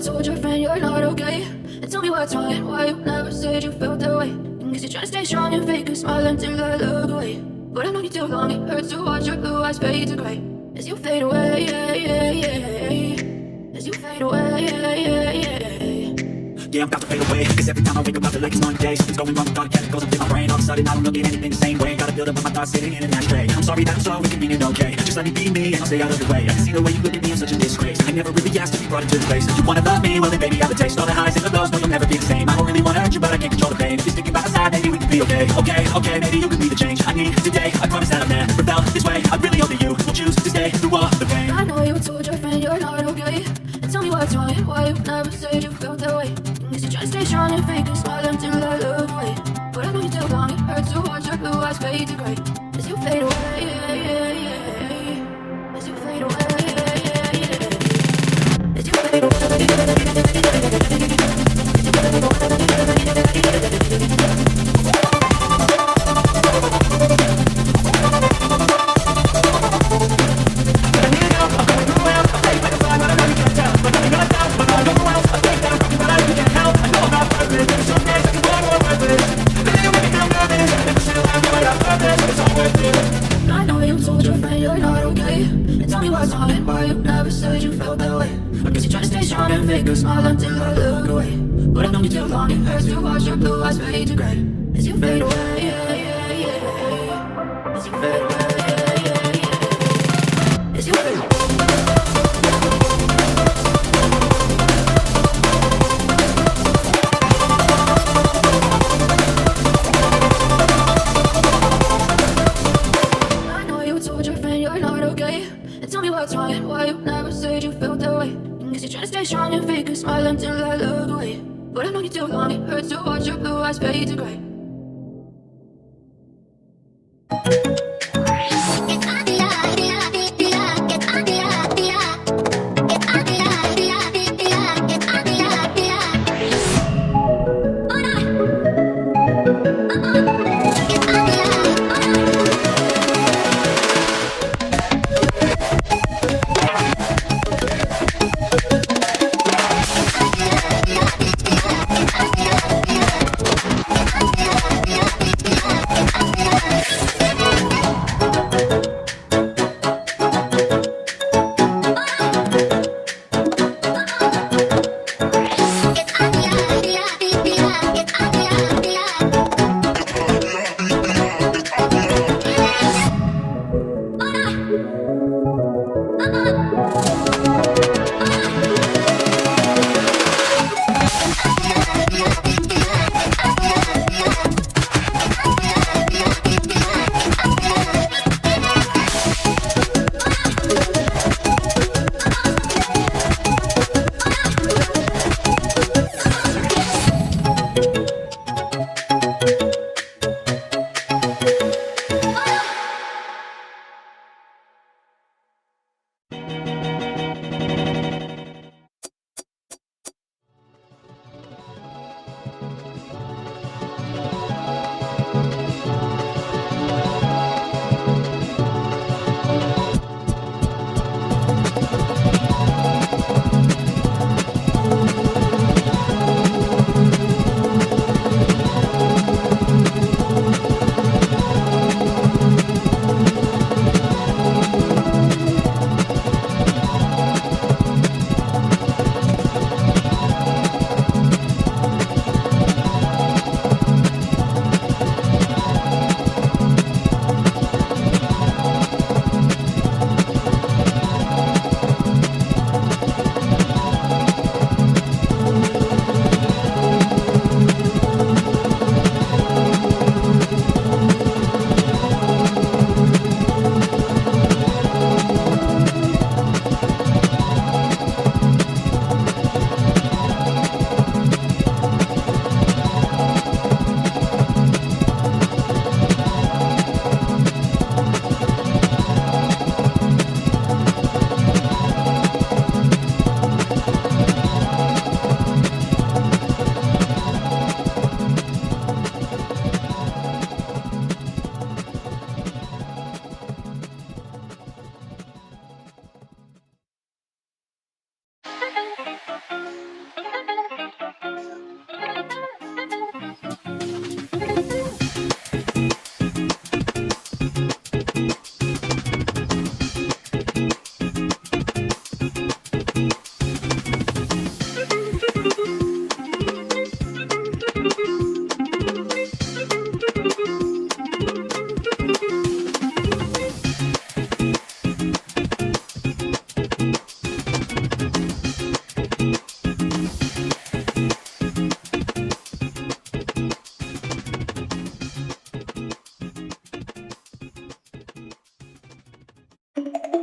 told your friend you're not okay? And tell me what's wrong and why you never said you felt that way. And guess you're trying to stay strong and fake a smile until I look away. But I've known you too long, it hurts to watch your blue eyes fade to gray. As you fade away, yeah, yeah, yeah. As you fade away, yeah, yeah, yeah. Yeah, I'm about to fade away, cause every time I wake up I feel like it's Monday. Something's going wrong with all the chemicals up in my brain. All of a sudden I don't look at anything the same way. Gotta build up with my thoughts sitting in an ashtray. I'm sorry that I'm so inconvenient, okay? Just let me be me and I'll stay out of your way. I can see the way you look at me, I'm such a disgrace. I never really asked to be brought into the place. You wanna love me, well then baby I have a taste. All the highs and the lows, no you'll never be the same. I don't really wanna hurt you but I can't control the pain. If you're sticking by my side, maybe we can be okay. Okay, maybe you can be the change I need today. I promise that I've never felt this way. I really hope that you will choose to stay through all the pain. I know you told your friend you're not okay. And tell me what's wrong and why you never said you felt that way. Guess you're trying to stay strong and fake a smile until I look away. But I know you too long, it hurts to watch your blue eyes fade to gray. As you fade away, yeah, yeah, yeah. As you fade away, yeah, yeah, yeah. As you fade away, yeah, yeah, yeah. I know you told your friend you're not okay. And tell me what's wrong and why you never said you felt that way. I guess you're trying to stay strong and fake a smile until I look away. But I've known you too long, it hurts to watch your blue eyes fade to gray. As you fade away, yeah, yeah, yeah. As you fade away, yeah, yeah, yeah. As you fade away. What's wrong and why you never said you felt that way. And guess you're trying to stay strong and fake a smile until I look away. But I've known you too long, it hurts to watch your blue eyes fade to gray. Thank